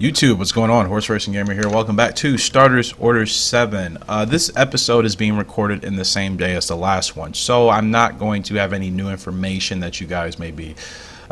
YouTube, what's going on? Horse Racing Gamer here. Welcome back to Starters Order 7. This episode is being recorded in the same day as the last one, so I'm not going to have any new information that you guys may be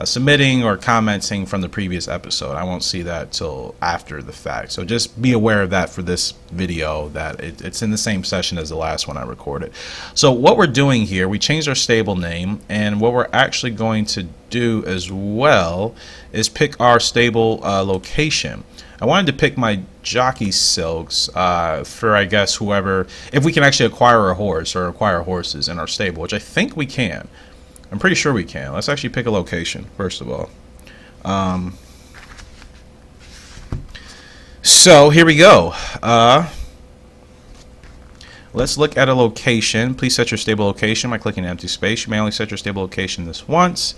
submitting or commenting from the previous episode. I won't see that till after the fact, so just be aware of that for this video, that it's in the same session as the last one I recorded. So what we're doing here, we changed our stable name, and what we're actually going to do as well is pick our stable location. I wanted to pick my jockey silks for, I guess, whoever, if we can actually acquire a horse or acquire horses in our stable, which I think we can. I'm pretty sure we can. Let's actually pick a location, first of all. So here we go. Let's look at a location. Please set your stable location by clicking empty space. You may only set your stable location this once.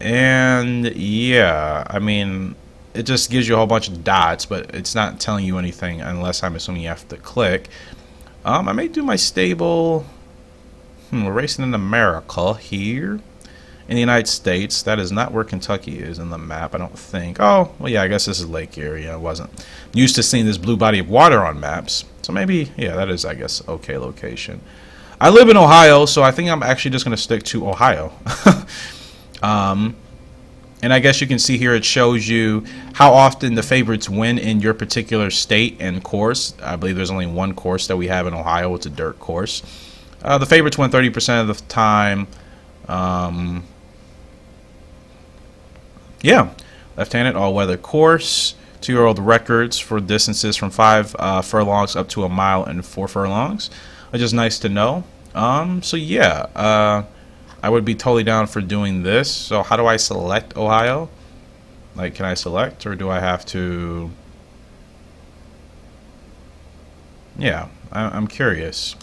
And yeah, I mean, it just gives you a whole bunch of dots, but it's not telling you anything unless I'm assuming you have to click. I may do my stable. We're racing in America here in the United States. That is not where Kentucky is in the map, I don't think. Oh, well, yeah, I guess this is Lake Erie. I wasn't used to seeing this blue body of water on maps. So maybe, yeah, that is, I guess, okay location. I live in Ohio, so I think I'm actually just going to stick to Ohio. And I guess you can see here it shows you how often the favorites win in your particular state and course. I believe there's only one course that we have in Ohio. It's a dirt course. The favorites win 30% of the time. Yeah, left-handed all-weather course. 2-year-old records for distances from 5 furlongs up to a mile and 4 furlongs, which is nice to know. So yeah, I would be totally down for doing this. So how do I select Ohio? Like, can I select, or do I have to? Yeah, I'm curious.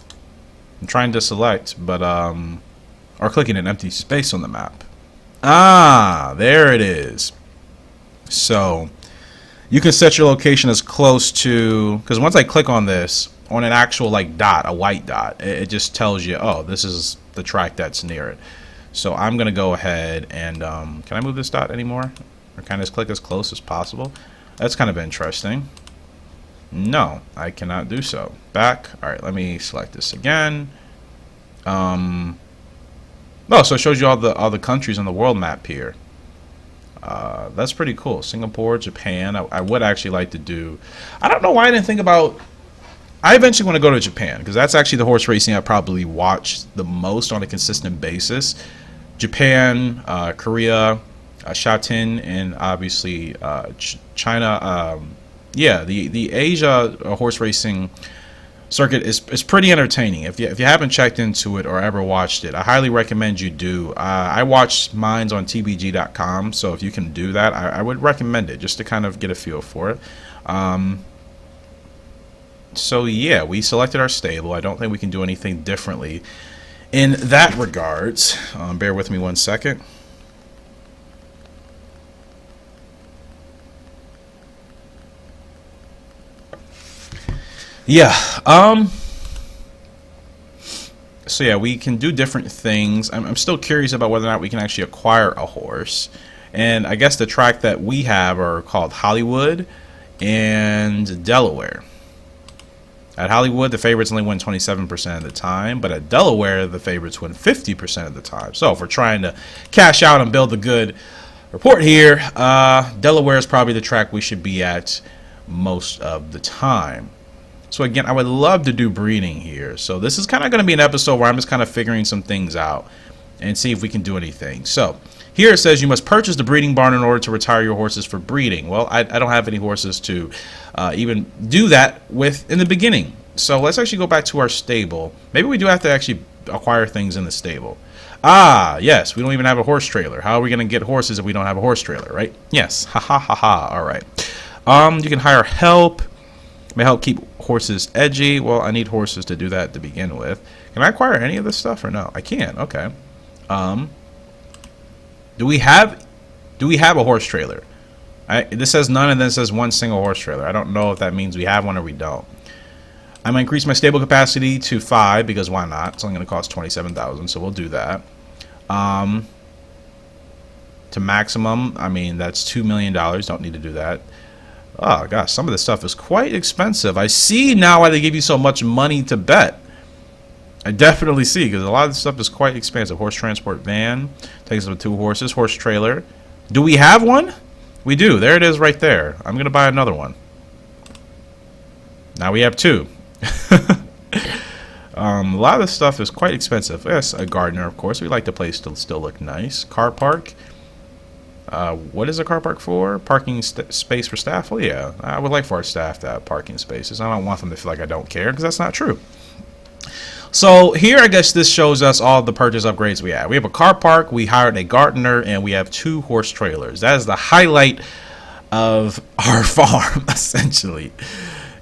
I'm trying to select, but or clicking an empty space on the map. Ah, there it is. So you can set your location as close to, because once I click on this, on an actual like dot, a white dot, it just tells you, oh, this is the track that's near it. So I'm gonna go ahead and can I move this dot anymore, or can I just click as close as possible? That's kind of interesting. No, I cannot do so. Back. All right, let me select this again. Oh, so it shows you all the countries on the world map here. That's pretty cool. Singapore, Japan. I would actually like to do. I don't know why I didn't think about. I eventually want to go to Japan, because that's actually the horse racing I probably watch the most on a consistent basis. Japan, Korea, Shatin, and obviously China. Yeah, the Asia horse racing circuit is pretty entertaining. If you haven't checked into it or ever watched it, I highly recommend you do. I watched mines on tbg.com, so if you can do that, I would recommend it just to kind of get a feel for it. So yeah, we selected our stable. I don't think we can do anything differently in that regards. Bear with me one second. Yeah, so yeah, we can do different things. I'm still curious about whether or not we can actually acquire a horse. And I guess the track that we have are called Hollywood and Delaware. At Hollywood, the favorites only win 27% of the time, but at Delaware, the favorites win 50% of the time. So if we're trying to cash out and build a good report here, Delaware is probably the track we should be at most of the time. So again, I would love to do breeding here. So this is kind of going to be an episode where I'm just kind of figuring some things out and see if we can do anything. So here it says you must purchase the breeding barn in order to retire your horses for breeding. Well, I don't have any horses to even do that with in the beginning. So let's actually go back to our stable. Maybe we do have to actually acquire things in the stable. Ah, yes, we don't even have a horse trailer. How are we going to get horses if we don't have a horse trailer, right? Yes, ha ha ha ha. All right. You can hire help. May help keep horses edgy. Well, I need horses to do that to begin with. Can I acquire any of this stuff or no? I can. Okay. Do we have a horse trailer? This says none, and then it says one single horse trailer. I don't know if that means we have one or we don't. I'm gonna increase my stable capacity to 5 because why not? It's only gonna cost 27,000, so we'll do that. To maximum, I mean that's $2 million. Don't need to do that. Oh gosh, some of this stuff is quite expensive. I see now why they give you so much money to bet. I definitely see, because a lot of this stuff is quite expensive. Horse transport van takes up 2 horses. Horse trailer. Do we have one? We do. There it is right there. I'm going to buy another one. Now we have 2. A lot of this stuff is quite expensive. Yes, a gardener, of course. We like the place to still look nice. Car park. What is a car park for? Parking space for staff? Well, yeah. I would like for our staff to have parking spaces. I don't want them to feel like I don't care, because that's not true. So here, I guess this shows us all the purchase upgrades we have. We have a car park, we hired a gardener, and we have 2 horse trailers. That is the highlight of our farm, essentially.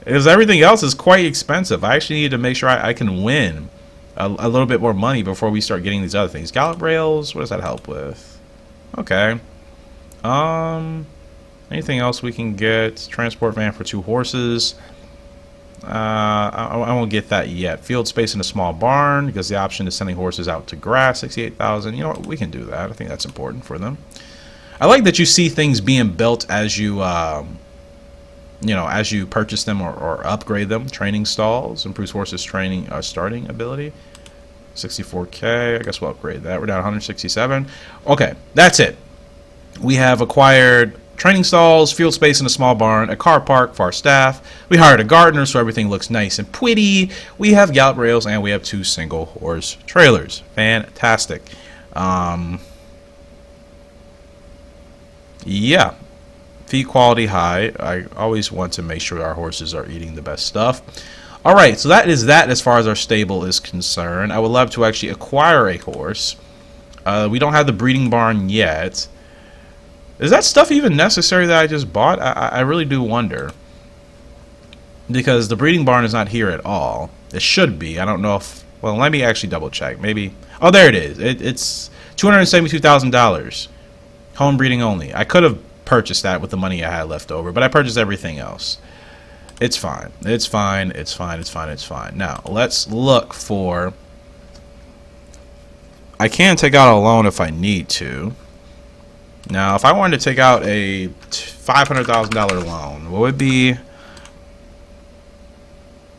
Because everything else is quite expensive. I actually need to make sure I can win a little bit more money before we start getting these other things. Gallop rails, what does that help with? Okay. Anything else we can get? Transport van for 2 horses. I won't get that yet. Field space in a small barn, because the option is sending horses out to grass. 68,000. You know what? We can do that. I think that's important for them. I like that you see things being built as you, as you purchase them or upgrade them. Training stalls improves horses' training starting ability. 64K. I guess we'll upgrade that. We're down 167. Okay, that's it. We have acquired training stalls, field space in a small barn, a car park for our staff. We hired a gardener so everything looks nice and pretty. We have gallop rails, and we have 2 single horse trailers. Fantastic. Yeah. Feed quality high. I always want to make sure our horses are eating the best stuff. Alright, so that is that as far as our stable is concerned. I would love to actually acquire a horse. We don't have the breeding barn yet. Is that stuff even necessary that I just bought? I really do wonder. Because the breeding barn is not here at all. It should be. I don't know if... Well, let me actually double check. Maybe... Oh, there it is. It's $272,000. Home breeding only. I could have purchased that with the money I had left over, but I purchased everything else. It's fine. It's fine. It's fine. It's fine. It's fine. Now, let's look for... I can take out a loan if I need to. Now, if I wanted to take out a $500,000 loan, what would be...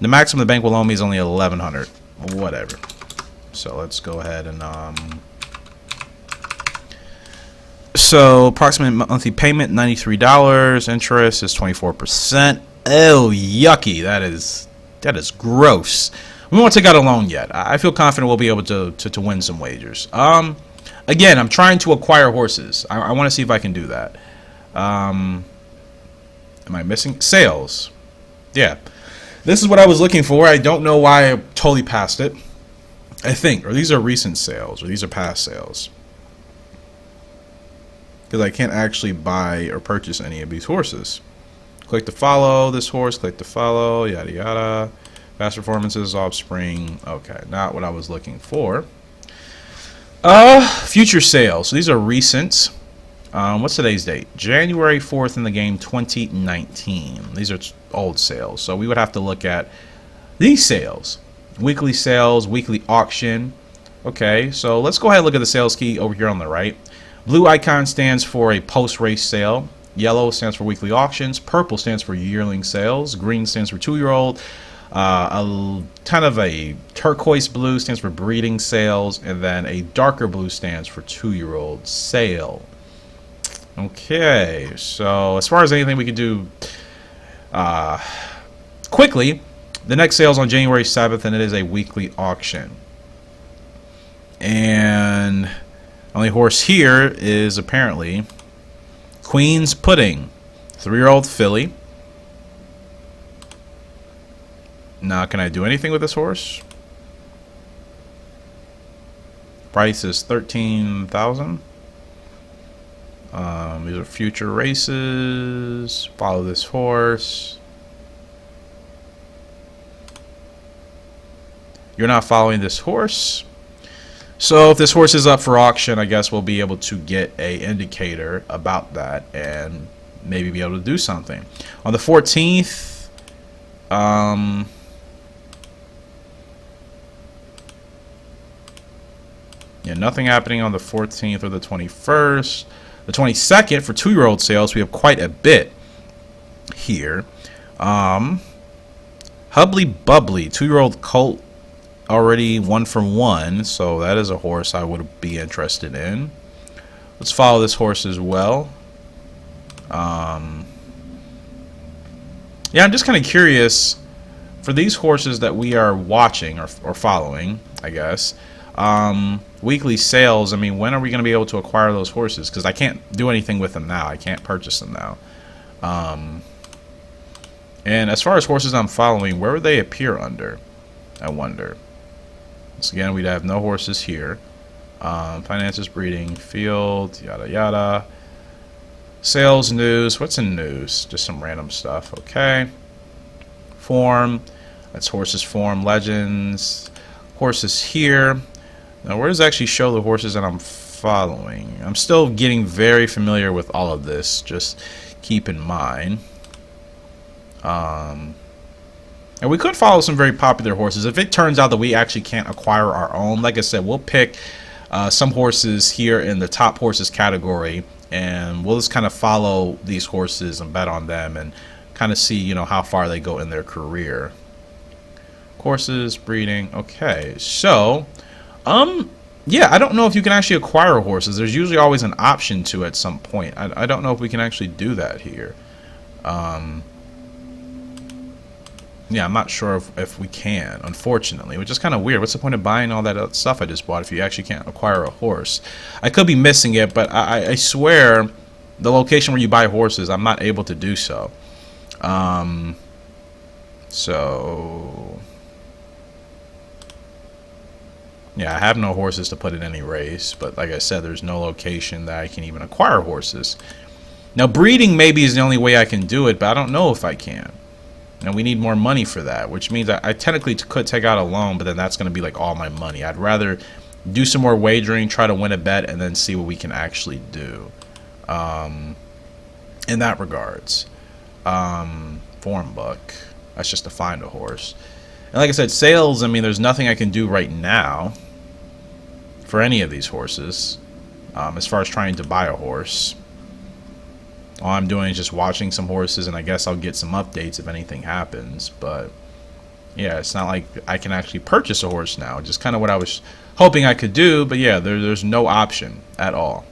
The maximum the bank will loan me is only $1,100. Whatever. So let's go ahead and... So, approximate monthly payment, $93. Interest is 24%. Oh, yucky. That is gross. We won't take out a loan yet. I feel confident we'll be able to win some wagers. Again, I'm trying to acquire horses. I want to see if I can do that. Am I missing? Sales. Yeah. This is what I was looking for. I don't know why I totally passed it. I think. Or these are recent sales. Or these are past sales. Because I can't actually buy or purchase any of these horses. Click to follow this horse. Click to follow. Yada yada. Past performances. Offspring. Okay. Not what I was looking for. Future sales. So these are recent. What's today's date? January 4th in the game 2019. These are old sales. So we would have to look at these sales. Weekly sales, weekly auction. Okay, so let's go ahead and look at the sales key over here on the right. Blue icon stands for a post-race sale. Yellow stands for weekly auctions. Purple stands for yearling sales. Green stands for 2-year-old. Kind of a turquoise blue stands for breeding sales, and then a darker blue stands for 2-year-old sale. Okay, so as far as anything we can do quickly, the next sale is on January 7th, and it is a weekly auction. And only horse here is apparently Queen's Pudding, 3-year-old filly. Now, can I do anything with this horse? Price is $13,000. These are future races. Follow this horse. You're not following this horse. So if this horse is up for auction, I guess we'll be able to get a indicator about that and maybe be able to do something. On the 14th, yeah, nothing happening on the 14th or the 21st. The 22nd, for 2-year-old sales, we have quite a bit. here. Hubbly Bubbly, 2-year-old colt, already 1 from 1, so that is a horse I would be interested in. Let's follow this horse as well. Yeah, I'm just kind of curious for these horses that we are watching or following, I guess. Weekly sales, I mean, when are we going to be able to acquire those horses? Because I can't do anything with them now. I can't purchase them now. And as far as horses I'm following, where would they appear under? I wonder. Once again, we'd have no horses here. Finances, breeding, field, yada yada. Sales, news. What's in news? Just some random stuff. Okay. Form. That's horses form. Legends. Horses here. Now, where does it actually show the horses that I'm following? I'm still getting very familiar with all of this. Just keep in mind. And we could follow some very popular horses. If it turns out that we actually can't acquire our own, like I said, we'll pick some horses here in the top horses category, and we'll just kind of follow these horses and bet on them and kind of see, you know, how far they go in their career. Horses, breeding. Okay, so yeah, I don't know if you can actually acquire horses. There's usually always an option to at some point. I don't know if we can actually do that here. Yeah, I'm not sure if we can, unfortunately, which is kind of weird. What's the point of buying all that stuff I just bought if you actually can't acquire a horse? I could be missing it, but I swear the location where you buy horses, I'm not able to do so. So yeah, I have no horses to put in any race, but like I said, there's no location that I can even acquire horses. Now, breeding maybe is the only way I can do it, but I don't know if I can. And we need more money for that, which means I technically could take out a loan, but then that's going to be like all my money. I'd rather do some more wagering, try to win a bet, and then see what we can actually do in that regards. Form book. That's just to find a horse. And like I said, sales, I mean, there's nothing I can do right now for any of these horses as far as trying to buy a horse. All I'm doing is just watching some horses, and I guess I'll get some updates if anything happens. But yeah, it's not like I can actually purchase a horse now. Just kind of what I was hoping I could do, but yeah, there's no option at all.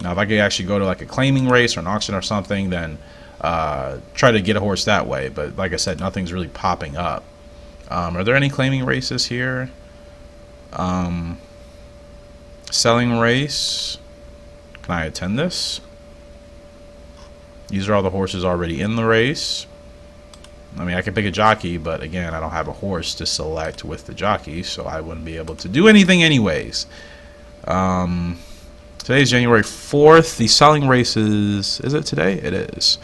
Now, if I could actually go to like a claiming race or an auction or something, then try to get a horse that way. But like I said, nothing's really popping up. Are there any claiming races here? Selling race. Can I attend this? These are all the horses already in the race. I mean, I can pick a jockey, but again, I don't have a horse to select with the jockey, so I wouldn't be able to do anything anyways. Today's January 4th. The selling races, is it today? It is.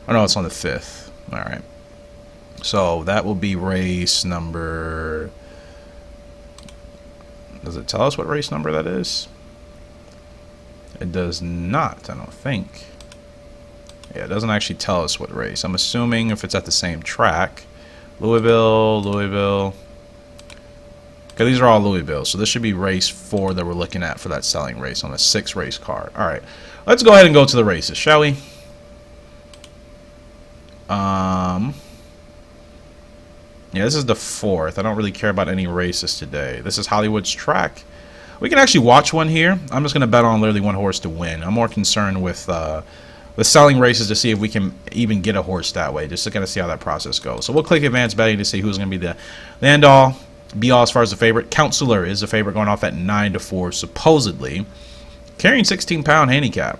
Oh, no, it's on the 5th. All right. So that will be race number... Does it tell us what race number that is? It does not, I don't think. Yeah, it doesn't actually tell us what race. I'm assuming if it's at the same track. Louisville. Okay, these are all Louisville. So this should be race 4 that we're looking at for that selling race on a 6 race card. All right, let's go ahead and go to the races, shall we? Yeah, this is the 4th. I don't really care about any races today. This is Hollywood's track. We can actually watch one here. I'm just going to bet on literally one horse to win. I'm more concerned with the selling races to see if we can even get a horse that way, just to kind of see how that process goes. So we'll click advanced betting to see who's going to be the end all, be all as far as the favorite. Counselor is the favorite, going off at 9-4, supposedly. Carrying 16-pound handicap.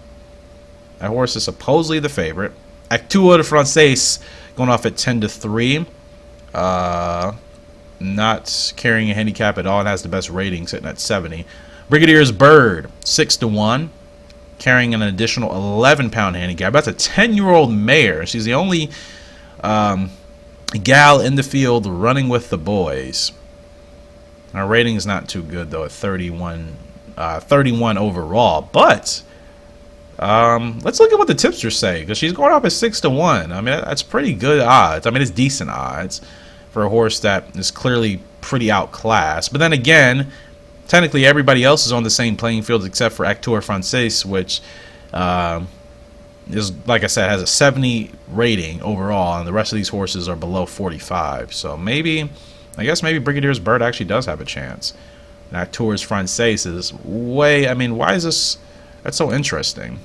That horse is supposedly the favorite. Actua de Francais going off at 10-3. Not carrying a handicap at all and has the best rating, sitting at 70. Brigadier's Bird, 6-1. Carrying an additional 11-pound handicap. That's a 10-year-old mare. She's the only gal in the field running with the boys. Our rating is not too good, though, at 31 overall. But let's look at what the tipsters say, because she's going off at 6-1. I mean, that's pretty good odds. I mean, it's decent odds for a horse that is clearly pretty outclassed. But then again, technically everybody else is on the same playing field except for Actua Francais, which is, like I said, has a 70 rating overall, and the rest of these horses are below 45. So maybe, I guess maybe Brigadier's Bird actually does have a chance. And Acteur's Francaise is way, I mean, why is this, that's so interesting.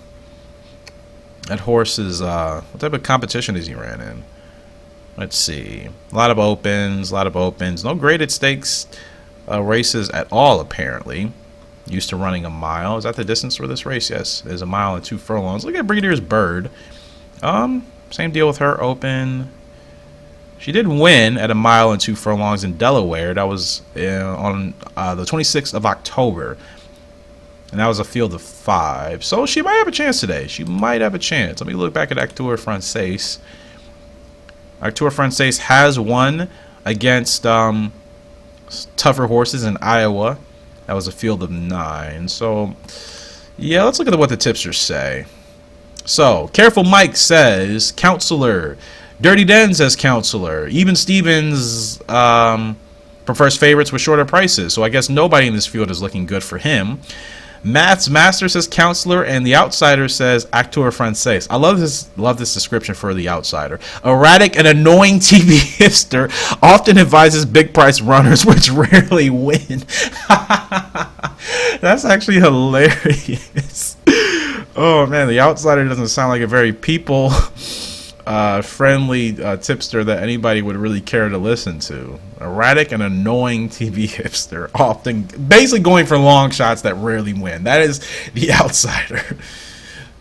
That horse is, what type of competition is he ran in? Let's see. A lot of opens, no graded stakes races at all, apparently. Used to running a mile. Is that the distance for this race? Yes, there's a mile and 2 furlongs. Look at Brigadier's Bird. Same deal with her. Open. She did win at a mile and 2 furlongs in Delaware. That was on the 26th of October. And that was a field of 5. So she might have a chance today. She might have a chance. Let me look back at Acteur Francaise. Acteur Francaise has won against tougher horses in Iowa. That was a field of 9. So, yeah, let's look at what the tipsters say. So, Careful Mike says, Counselor. Dirty Den says Counselor. Even Stevens prefers favorites with shorter prices. So, I guess nobody in this field is looking good for him. Maths Master says Counselor, and the Outsider says Acteur Francaise. I love this description for the Outsider. Erratic and annoying TV hipster often advises big price runners, which rarely win. That's actually hilarious. Oh man, the Outsider doesn't sound like a very people friendly tipster that anybody would really care to listen to. Erratic and annoying TV hipster, often basically going for long shots that rarely win. That is the Outsider.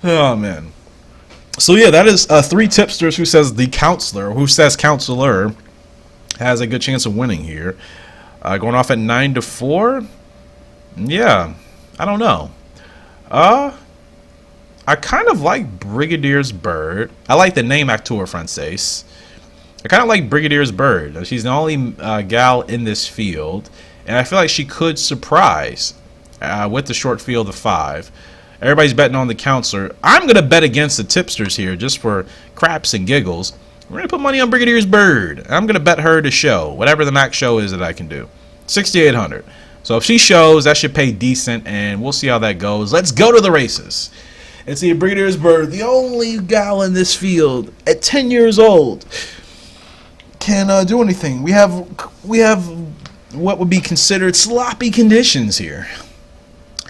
Oh man. So yeah, that is 3 tipsters who says the Counselor, who says Counselor has a good chance of winning here. Going off at 9-4. Yeah, I don't know. I kind of like Brigadier's Bird. I like the name Acteur Francaise. I kind of like Brigadier's Bird. She's the only gal in this field, and I feel like she could surprise with the short field of 5. Everybody's betting on the Counselor. I'm going to bet against the tipsters here just for craps and giggles. We're going to put money on Brigadier's Bird. I'm going to bet her to show, whatever the max show is that I can do. 6,800. So if she shows, that should pay decent, and we'll see how that goes. Let's go to the races. And see Brigadier's Bird, the only gal in this field at 10 years old, can do anything. We have what would be considered sloppy conditions here.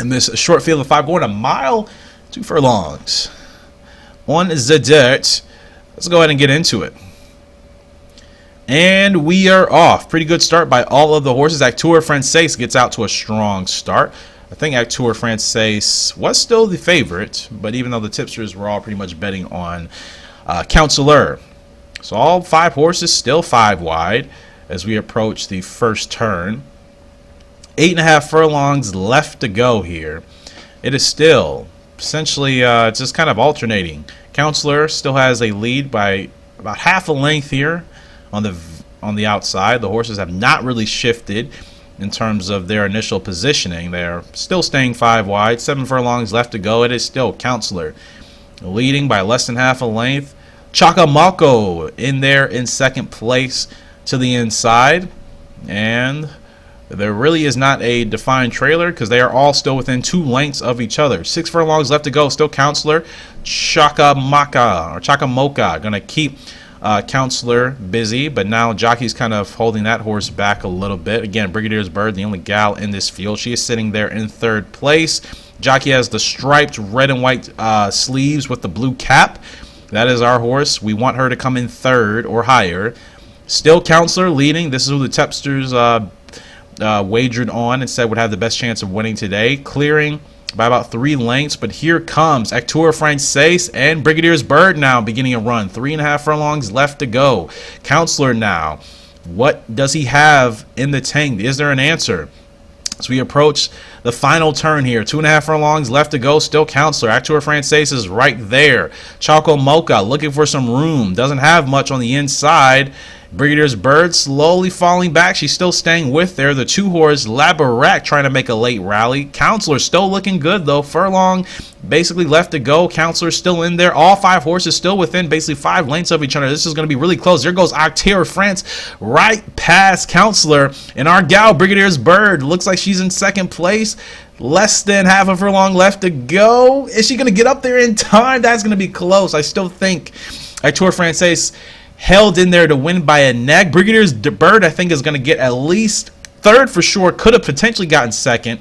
And this short field of 5 going a mile, 2 furlongs. On the dirt. Let's go ahead and get into it. And we are off. Pretty good start by all of the horses. Acteur Francaise gets out to a strong start. I think Acteur Francaise was still the favorite, but even though the tipsters were all pretty much betting on Counselor. So all 5 horses still 5 wide as we approach the first turn. 8.5 furlongs left to go here. It is still essentially just kind of alternating. Counselor still has a lead by about half a length here on the outside. The horses have not really shifted in terms of their initial positioning. They're still staying 5 wide. 7 furlongs left to go. It is still Counselor leading by less than half a length. Chakamalco in there in second place to the inside. And there really is not a defined trailer because they are all still within 2 lengths of each other. 6 furlongs left to go. Still Counselor. Chakamoka going to keep Counselor busy, but now Jockey's kind of holding that horse back a little bit. Again, Brigadier's Bird, the only gal in this field. She is sitting there in 3rd place. Jockey has the striped red and white sleeves with the blue cap. That is our horse. We want her to come in 3rd or higher. Still Counselor leading. This is who the tipsters wagered on and said would have the best chance of winning today, clearing by about 3 lengths. But here comes Acteur Francaise and Brigadier's Bird now beginning a run. 3.5 furlongs left to go. Counselor now. What does he have in the tank? Is there an answer? As we approach the final turn here, 2.5 furlongs left to go. Still Counselor. Acteur Francaise is right there. Choco Mocha looking for some room. Doesn't have much on the inside. Brigadier's Bird slowly falling back. She's still staying with there. The 2-horse Labarak trying to make a late rally. Counselor still looking good though. Furlong basically left to go. Counselor still in there. All 5 horses still within basically 5 lengths of each other. This is going to be really close. There goes Octaire France right past Counselor. And our gal Brigadier's Bird looks like she's in second place. Less than half a furlong left to go. Is she going to get up there in time? That's going to be close. I still think Octaire France held in there to win by a neck. Brigadier's Bird, I think, is going to get at least third for sure. Could have potentially gotten second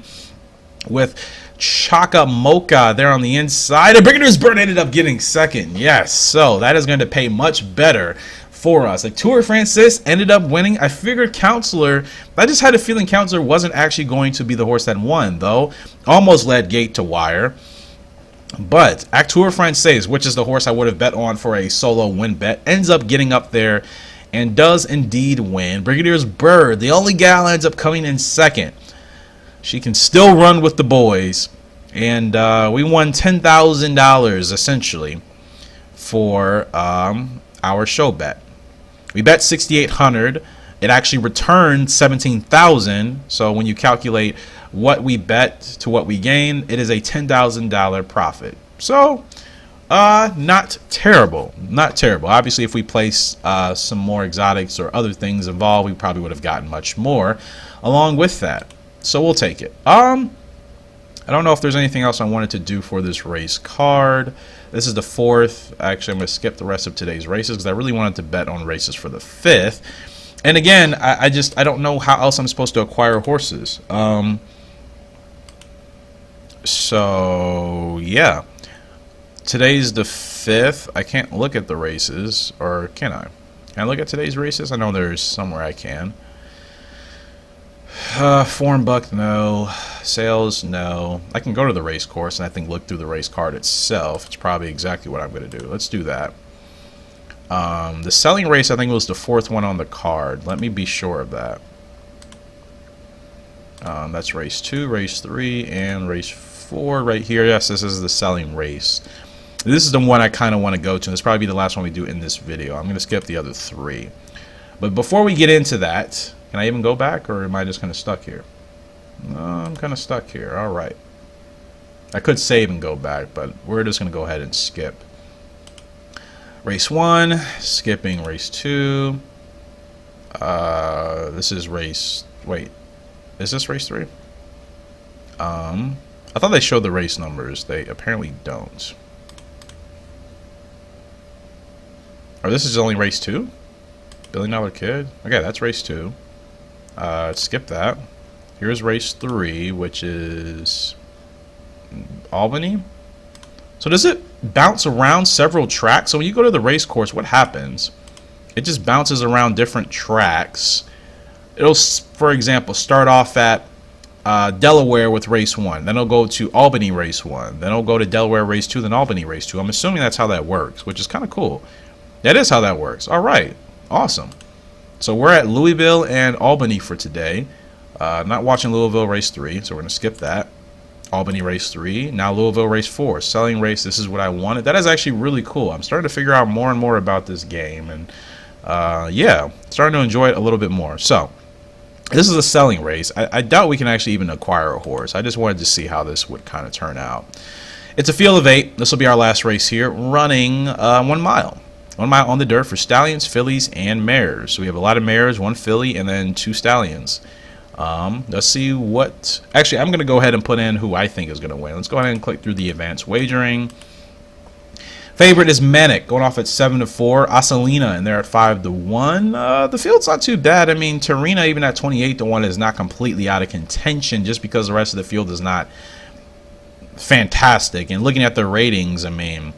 with Chaka Mocha there on the inside. And Brigadier's Bird ended up getting second. Yes, so that is going to pay much better for us. Like Tour Francis ended up winning. I figured Counselor, I just had a feeling Counselor wasn't actually going to be the horse that won, though. Almost led gate to wire. But Acteur Francaise, which is the horse I would have bet on for a solo win bet, ends up getting up there and does indeed win. Brigadier's Bird, the only gal, ends up coming in second. She can still run with the boys. And we won $10,000 essentially for our show bet. We bet $6,800. It actually returned $17,000. So when you calculate what we bet to what we gain, it is a $10,000 profit. So not terrible. Not terrible. Obviously, if we place some more exotics or other things involved, we probably would have gotten much more along with that. So we'll take it. I don't know if there's anything else I wanted to do for this race card. This is the 4th. Actually, I'm going to skip the rest of today's races because I really wanted to bet on races for the 5th. And again, I don't know how else I'm supposed to acquire horses. So yeah, today's the 5th. I can't look at the races, or can I? Can I look at today's races? I know there's somewhere I can. Form buck, no. Sales, no. I can go to the race course and I think look through the race card itself. It's probably exactly what I'm going to do. Let's do that. The selling race, I think, was the 4th one on the card. Let me be sure of that. That's race 2, race 3, and race 4 right here. Yes, this is the selling race. This is the one I kind of want to go to. This will probably be the last one we do in this video. I'm going to skip the other 3. But before we get into that, can I even go back, or am I just kind of stuck here? No, I'm kind of stuck here. All right. I could save and go back, but we're just going to go ahead and skip. Race 1, skipping race 2. This is race... Wait. Is this race 3? I thought they showed the race numbers. They apparently don't. Or this is only race 2? $1 Billion Kid? Okay, that's race 2. Skip that. Here's race 3, which is Albany. So does it bounce around several tracks? So when you go to the race course, what happens? It just bounces around different tracks. It'll, for example, start off at Delaware with race 1. Then it'll go to Albany race 1. Then it'll go to Delaware race 2, then Albany race 2. I'm assuming that's how that works, which is kind of cool. That is how that works. All right. Awesome. So we're at Louisville and Albany for today. Not watching Louisville race 3, so we're going to skip that. Albany race 3. Now Louisville race 4. Selling race, this is what I wanted. That is actually really cool. I'm starting to figure out more and more about this game. And yeah, starting to enjoy it a little bit more. So this is a selling race. I doubt we can actually even acquire a horse. I just wanted to see how this would kind of turn out. It's a field of 8. This will be our last race here, running 1 mile. 1 mile on the dirt for stallions, fillies, and mares. So we have a lot of mares, 1 filly, and then 2 stallions. Let's see what... Actually, I'm going to go ahead and put in who I think is going to win. Let's go ahead and click through the advanced wagering. Favorite is Manic, going off at 7-4. Asalina, and they're at 5-1. The field's not too bad. I mean, Tarina, even at 28-1, is not completely out of contention just because the rest of the field is not fantastic. And looking at the ratings, I mean...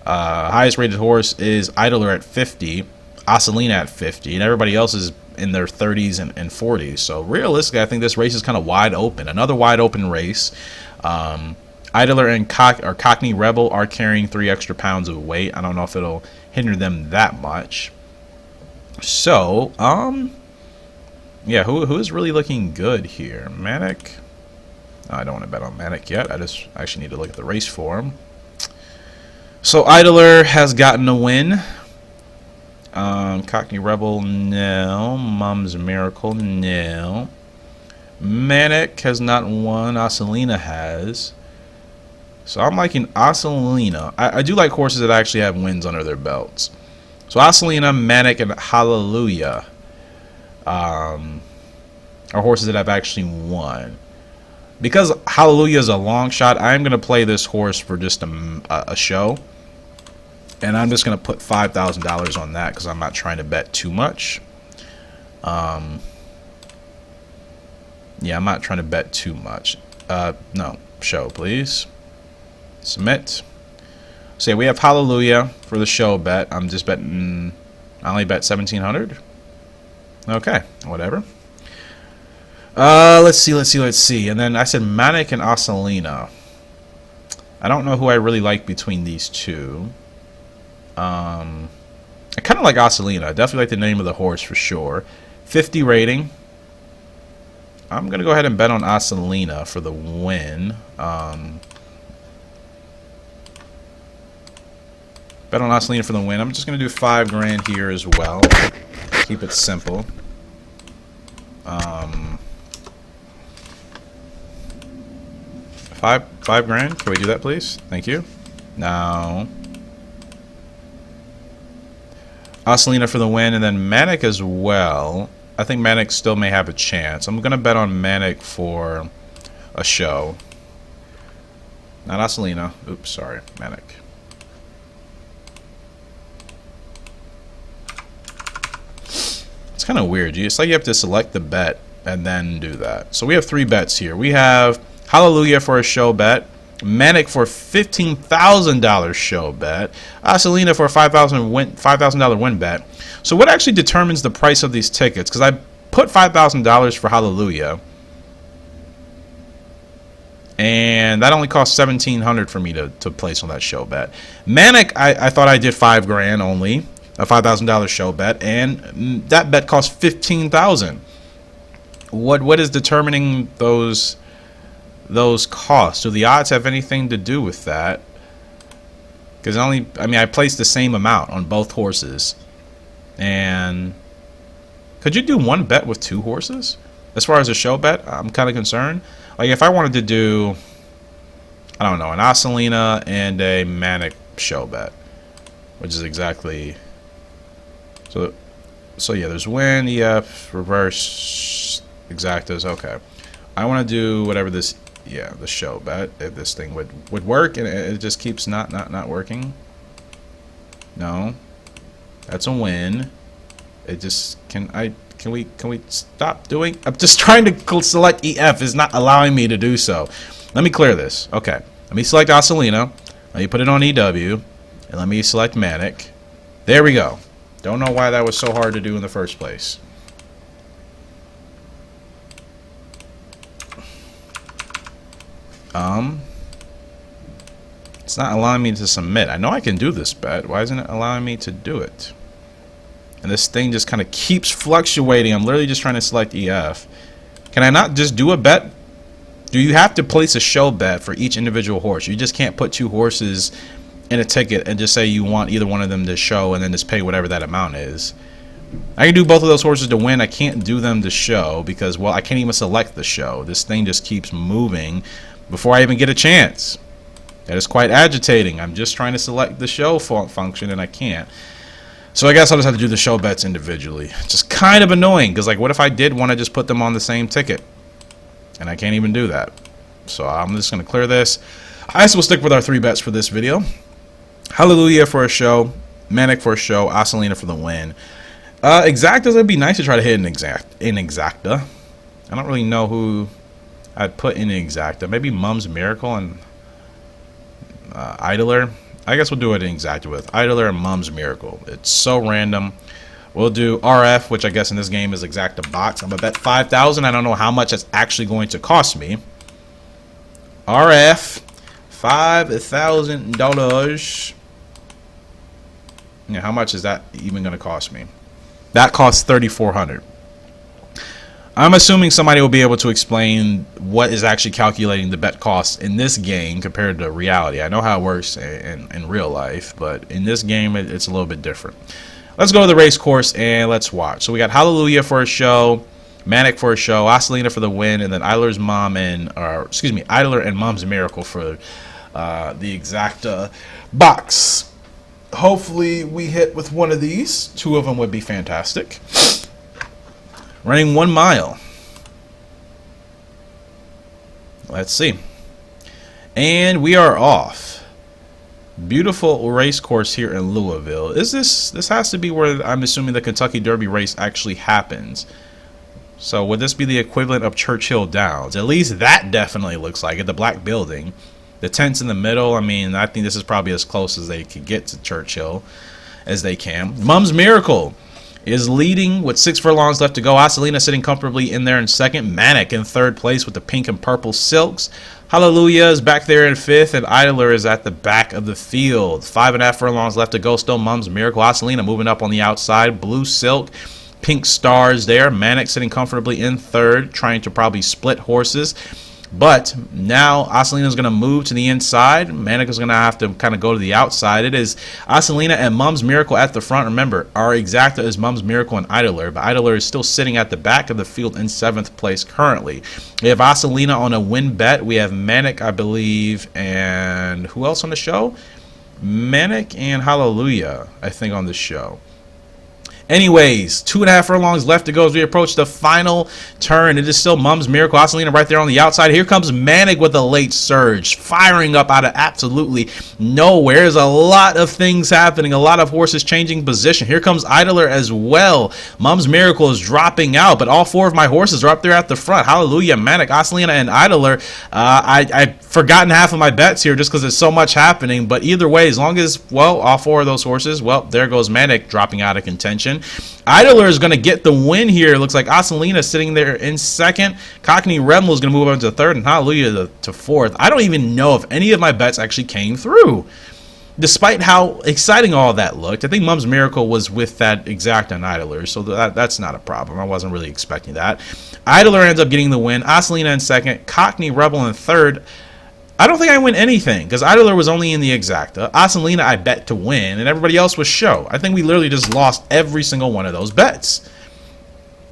highest rated horse is Idler at 50, Asalina at 50, and everybody else is in their 30s and 40s. So realistically, I think this race is kind of wide open. Another wide open race. Idler and Cockney Rebel are carrying 3 extra pounds of weight. I don't know if it'll hinder them that much. So, yeah, who is really looking good here? Manic. I don't want to bet on Manic yet. I just actually need to look at the race form. So Idler has gotten a win, Cockney Rebel, no. Mum's Miracle, no. Manic has not won. Ocelina has. So I'm liking Ocelina. I do like horses that actually have wins under their belts. So Ocelina, Manic, and Hallelujah are horses that have actually won. Because Hallelujah is a long shot, I'm going to play this horse for just a show. And I'm just going to put $5,000 on that because I'm not trying to bet too much. Yeah, I'm not trying to bet too much. No, show, please. Submit. So yeah, we have Hallelujah for the show bet. I'm just betting. I only bet 1,700. Okay, whatever. Let's see. And then I said Manic and Ocelina. I don't know who I really like between these two. I kind of like Ocelina. I definitely like the name of the horse for sure. 50 rating. I'm going to go ahead and bet on Ocelina for the win. Bet on Ocelina for the win. I'm just going to do $5,000 here as well. Keep it simple. $5,000. Can we do that, please? Thank you. Now, Ocelina for the win, and then Manic as well. I think Manic still may have a chance. I'm going to bet on Manic for a show. Not Ocelina. Oops, sorry. Manic. It's kind of weird. It's like you have to select the bet and then do that. So we have 3 bets here. We have Hallelujah for a show bet. Manic for $15,000 show bet. Ocelina for a $5,000 win bet. So what actually determines the price of these tickets? Because I put $5,000 for Hallelujah, and that only cost $1,700 for me to place on that show bet. Manic, I thought I did $5,000 only, a $5,000 show bet, and that bet cost $15,000. What is determining those costs? Do the odds have anything to do with that? Because I placed the same amount on both horses. And could you do one bet with 2 horses? As far as a show bet, I'm kind of concerned. Like if I wanted to do, I don't know, an Ocelina and a Manic show bet, which is exactly so yeah, there's win, EF, reverse, exactas. Okay, I want to do whatever this. Yeah, the show bet, if this thing would work, and it just keeps not working. No, that's a win. It just can we stop doing? I'm just trying to select EF. Is not allowing me to do so. Let me clear this. Okay, let me select Ocelina. Let me put it on EW, and let me select Manic. There we go. Don't know why that was so hard to do in the first place. It's not allowing me to submit. I know I can do this bet. Why isn't it allowing me to do it? And this thing just kind of keeps fluctuating. I'm literally just trying to select EF. Can I not just do a bet? Do you have to place a show bet for each individual horse? You just can't put 2 horses in a ticket and just say you want either one of them to show and then just pay whatever that amount is. I can do both of those horses to win. I can't do them to show because, well, I can't even select the show. This thing just keeps moving before I even get a chance. That is quite agitating. I'm just trying to select the show function and I can't. So I guess I'll just have to do the show bets individually. Just kind of annoying because, like, what if I did want to just put them on the same ticket? And I can't even do that. So I'm just going to clear this. I guess we'll stick with our 3 bets for this video. Hallelujah for a show. Manic for a show. Ocelina for the win. Exactas, it'd be nice to try to hit an exacta. I don't really know who I'd put in exacta. Maybe Mum's Miracle and Idler. I guess we'll do it in exacta with Idler and Mum's Miracle. It's so random. We'll do RF, which I guess in this game is exacta box. I'm gonna bet 5,000. I don't know how much it's actually going to cost me. RF, $5,000. Yeah, how much is that even going to cost me? That costs $3,400. I'm assuming somebody will be able to explain what is actually calculating the bet cost in this game compared to reality. I know how it works in real life, but in this game it's a little bit different. let's go to the race course and let's watch. So we got Hallelujah for a show, Manic for a show, Osalina for the win, and then Idler's Mom and, Idler and Mom's Miracle for the exacta box. Hopefully we hit with one of these. 2 of them would be fantastic. Running 1 mile. Let's see. And we are off. Beautiful race course here in Louisville. This has to be where I'm assuming the Kentucky Derby race actually happens. So would this be the equivalent of Churchill Downs? At least that definitely looks like it. The black building. The tent's in the middle. I mean, I think this is probably as close as they could get to Churchill as they can. Mom's Miracle is leading with 6 furlongs left to go. Osalina sitting comfortably in there in second. Manic in third place with the pink and purple silks. Hallelujah is back there in 5th, and Idler is at the back of the field. 5.5 furlongs left to go. Still Mom's Miracle. Osalina moving up on the outside. Blue silk, pink stars there. Manic sitting comfortably in third, trying to probably split horses. But now Osalina is going to move to the inside. Manic is going to have to kind of go to the outside. It is Osalina and Mom's Miracle at the front. Remember, our exacta is Mom's Miracle and Idler, but Idler is still sitting at the back of the field in 7th place currently. We have Osalina on a win bet. We have Manic, I believe, and who else on the show? Manic and Hallelujah, I think, on the show. Anyways, 2.5 furlongs left to go as we approach the final turn. It is still Mom's Miracle. Osalina right there on the outside. Here comes Manic with a late surge, firing up out of absolutely nowhere. There's a lot of things happening, a lot of horses changing position. Here comes Idler as well. Mom's Miracle is dropping out, but all 4 of my horses are up there at the front. Hallelujah, Manic, Osalina, and Idler. I've forgotten half of my bets here just because there's so much happening, but either way, as long as, well, all 4 of those horses, well, there goes Manic dropping out of contention. Idler is going to get the win here. It looks like Osalina sitting there in second. Cockney Rebel is going to move on to third, and Hallelujah to fourth. I don't even know if any of my bets actually came through, despite how exciting all that looked. I think Mom's Miracle was with that exact on Idler, so that's not a problem. I wasn't really expecting that. Idler ends up getting the win. Osalina in second. Cockney Rebel in third. I don't think I win anything because Idler was only in the exacta. Osalina I bet to win, and everybody else was show. I think we literally just lost every single one of those bets.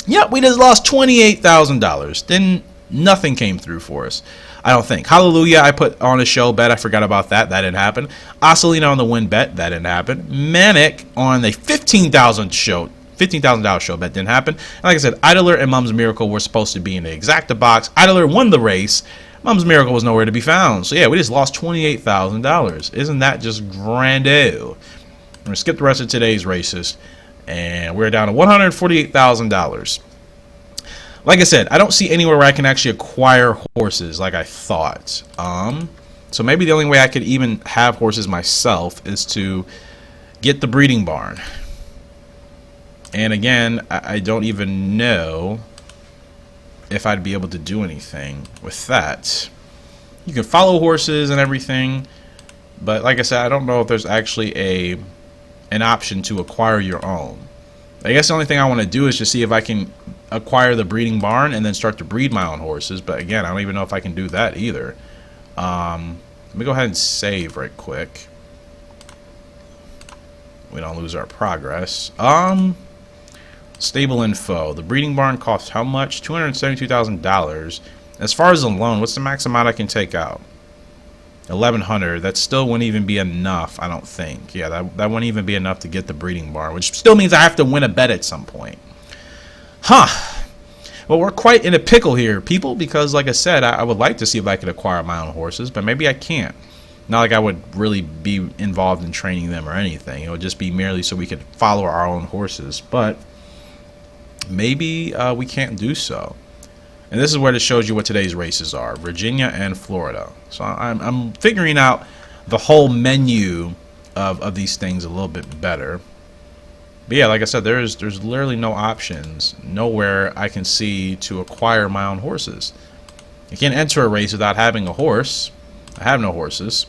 Yep, we just lost $28,000. Then nothing came through for us. I don't think. Hallelujah I put on a show bet. I forgot about that. That didn't happen. Osalina on the win bet. That didn't happen. Manic on the $15,000 show bet didn't happen. And like I said, Idler and Mom's Miracle were supposed to be in the exacta box. Idler won the race. Mom's Miracle was nowhere to be found. So yeah, we just lost $28,000. Isn't that just grando? We're going to skip the rest of today's races, and we're down to $148,000. Like I said, I don't see anywhere where I can actually acquire horses like I thought. So maybe the only way I could even have horses myself is to get the breeding barn. And again, I don't even know if I'd be able to do anything with that. You can follow horses and everything, but like I said, I don't know if there's actually an option to acquire your own. I guess the only thing I want to do is just see if I can acquire the breeding barn and then start to breed my own horses, but again, I don't even know if I can do that either. Let me go ahead and save right quick. We don't lose our progress. Stable info. The breeding barn costs how much? $272,000. As far as the loan, what's the max amount I can take out? $1,100. That still wouldn't even be enough, I don't think. Yeah, that wouldn't even be enough to get the breeding barn, which still means I have to win a bet at some point. Huh. Well, we're quite in a pickle here, people, because like I said, I would like to see if I could acquire my own horses, but maybe I can't. Not like I would really be involved in training them or anything. It would just be merely so we could follow our own horses, but maybe we can't do so. And this is where it shows you what today's races are: Virginia and Florida. So I'm figuring out the whole menu of these things a little bit better. But yeah, like I said, there's literally no options, nowhere I can see to acquire my own horses. You can't enter a race without having a horse. I have no horses.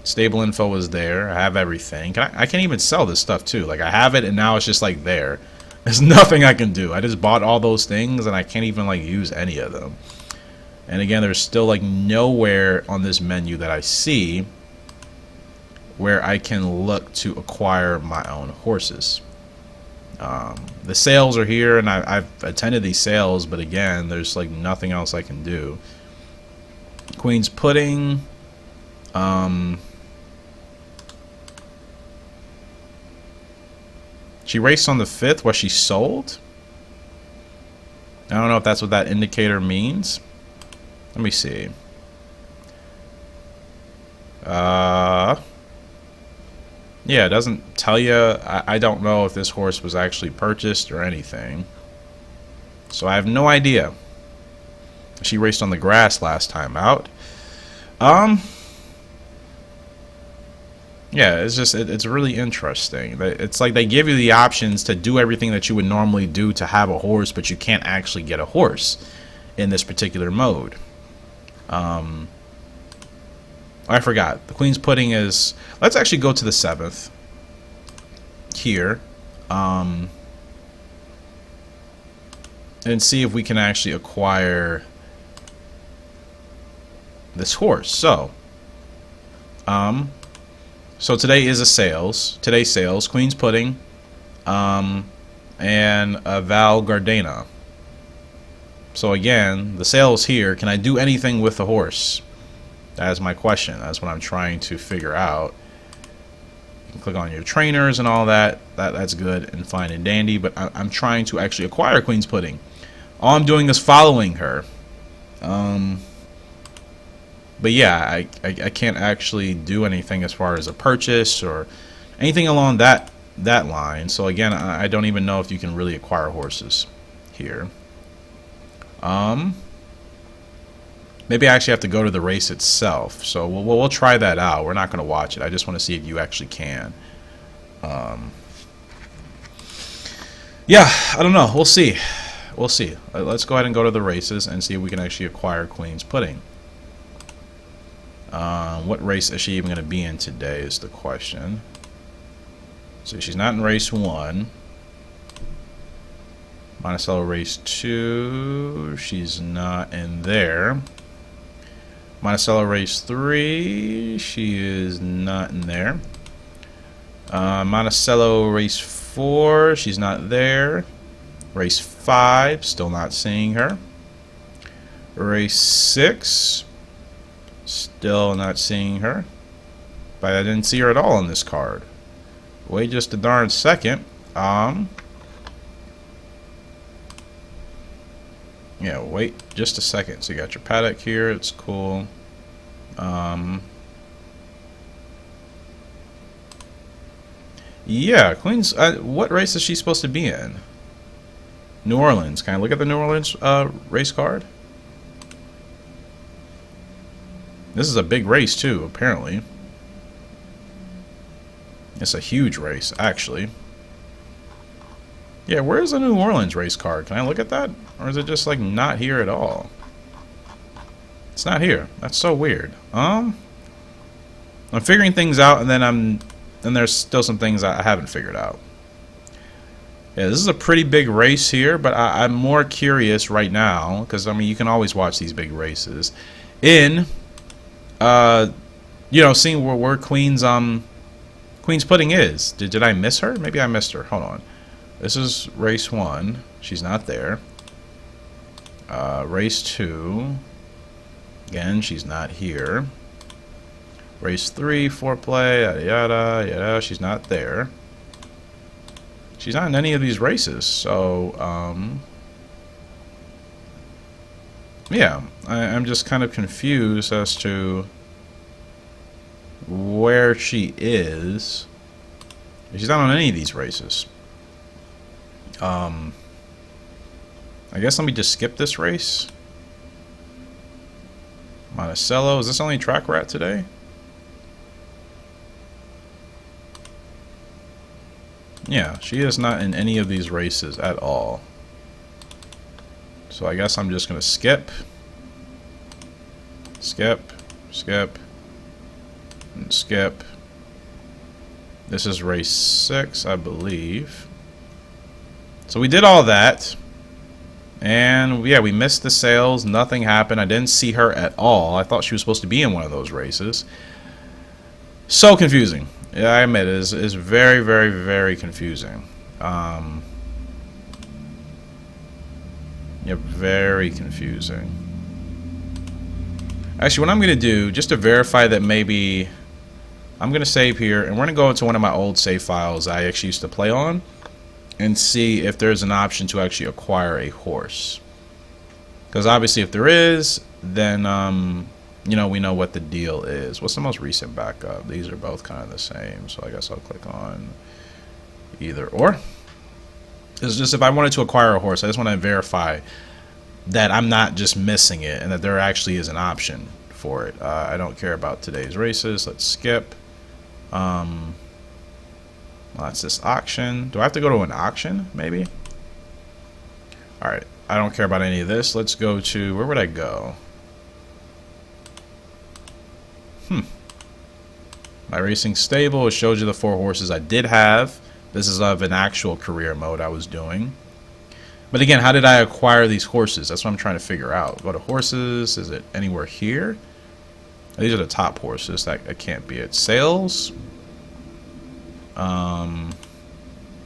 Stable info is there. I have everything. I can't even sell this stuff too. Like, I have it and now it's just like there. There's nothing I can do. I just bought all those things and I can't even like use any of them. And again, there's still like nowhere on this menu that I see where I can look to acquire my own horses. The sales are here, and I've attended these sales, but again, there's like nothing else I can do. Queen's Pudding. She raced on the 5th. Was she sold? I don't know if that's what that indicator means. Let me see. Yeah, it doesn't tell you. I don't know if this horse was actually purchased or anything. So I have no idea. She raced on the grass last time out. Yeah, it's just, it's really interesting. It's like they give you the options to do everything that you would normally do to have a horse, but you can't actually get a horse in this particular mode. I forgot. The Queen's Pudding is... Let's actually go to the 7th. Here. And see if we can actually acquire this horse. So today is a sales. Today's sales. Queen's Pudding. And Val Gardena. So again, the sales here. Can I do anything with the horse? That's my question. That's what I'm trying to figure out. You can click on your trainers and all that. That's good and fine and dandy. But I'm trying to actually acquire Queen's Pudding. All I'm doing is following her. But yeah, I can't actually do anything as far as a purchase or anything along that line. So again, I don't even know if you can really acquire horses here. Maybe I actually have to go to the race itself. So we'll try that out. We're not going to watch it. I just want to see if you actually can. Yeah, I don't know. We'll see. We'll see. Let's go ahead and go to the races and see if we can actually acquire Queen's Pudding. What race is she even going to be in today is the question. So she's not in race 1. Monticello race 2. She's not in there. Monticello race 3. She is not in there. Monticello race 4. She's not there. Race 5. Still not seeing her. Race 6. Still not seeing her. But I didn't see her at all in this card. Wait just a darn second. Yeah, wait just a second. So you got your paddock here. It's cool. Yeah, Queen's... what race is she supposed to be in? New Orleans. Can I look at the New Orleans race card? This is a big race, too, apparently. It's a huge race, actually. Yeah, where's the New Orleans race card? Can I look at that? Or is it just, like, not here at all? It's not here. That's so weird. I'm figuring things out, and then there's still some things I haven't figured out. Yeah, this is a pretty big race here, but I'm more curious right now, because, I mean, you can always watch these big races, in, you know, seeing where Queen's Pudding is. Did I miss her? Maybe I missed her. Hold on. This is race 1. She's not there. Race 2. Again, she's not here. Race 3, foreplay, yada yada yada. She's not there. She's not in any of these races. So, yeah, I'm just kind of confused as to where she is. She's not on any of these races. I guess let me just skip this race. Monticello. Is this only track we're at today? Yeah, she is not in any of these races at all. So I guess I'm just going to skip. Skip. Skip. And skip. This is race 6, I believe. So we did all that. And yeah, we missed the sales. Nothing happened. I didn't see her at all. I thought she was supposed to be in one of those races. So confusing. Yeah, I admit it is very, very, very confusing. Yeah, very confusing. Actually, what I'm going to do, just to verify that maybe... I'm going to save here, and we're going to go into one of my old save files I actually used to play on and see if there's an option to actually acquire a horse. Because obviously if there is, then, you know, we know what the deal is. What's the most recent backup? These are both kind of the same, so I guess I'll click on either or. It's just if I wanted to acquire a horse, I just want to verify that I'm not just missing it and that there actually is an option for it. I don't care about today's races. Let's skip. Well, that's this auction. Do I have to go to an auction, maybe? Alright, I don't care about any of this. Let's go to, where would I go? My racing stable, it shows you the 4 horses I did have. This is of an actual career mode I was doing. But again, how did I acquire these horses? That's what I'm trying to figure out. Go to horses. Is it anywhere here? These are the top horses. That can't be it. Sales.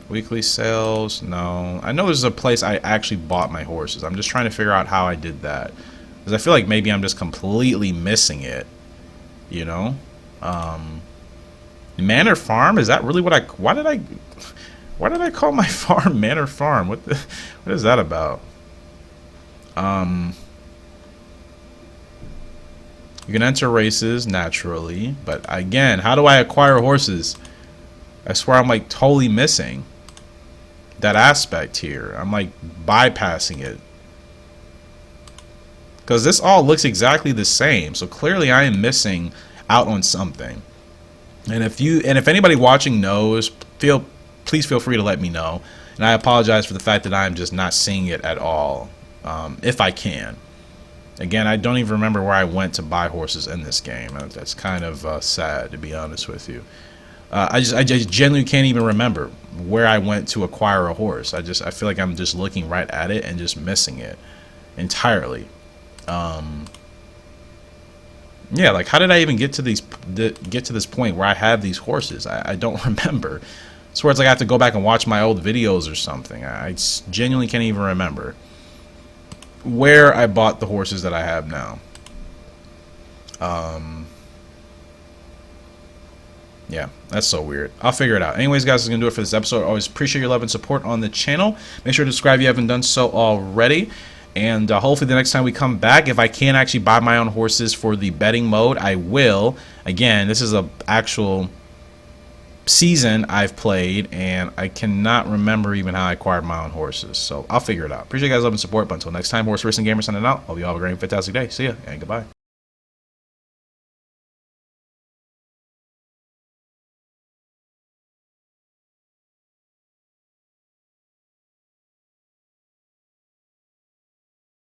Weekly sales. No. I know there's a place I actually bought my horses. I'm just trying to figure out how I did that. Because I feel like maybe I'm just completely missing it. You know? Manor Farm? Is that really what I... Why did I call my farm Manor Farm? What is that about? You can enter races naturally, but again, how do I acquire horses? I swear I'm like totally missing that aspect here. I'm like bypassing it. Because this all looks exactly the same, so clearly I am missing out on something. And if anybody watching knows, please feel free to let me know. And I apologize for the fact that I'm just not seeing it at all, if I can. Again, I don't even remember where I went to buy horses in this game. That's kind of sad, to be honest with you. I just genuinely can't even remember where I went to acquire a horse. I feel like I'm just looking right at it and just missing it entirely. Yeah, like how did I even get to this point where I have these horses? I don't remember. I swear it's like I have to go back and watch my old videos or something. I genuinely can't even remember where I bought the horses that I have now. Yeah, that's so weird. I'll figure it out. Anyways, guys, that's going to do it for this episode. Always appreciate your love and support on the channel. Make sure to subscribe if you haven't done so already. And hopefully the next time we come back, if I can actually buy my own horses for the betting mode, I will. Again, this is an actual season I've played, and I cannot remember even how I acquired my own horses. So I'll figure it out. Appreciate you guys' love and support. But until next time, Horse Racing Gamer signing out. Hope you all have a great and fantastic day. See ya, and goodbye.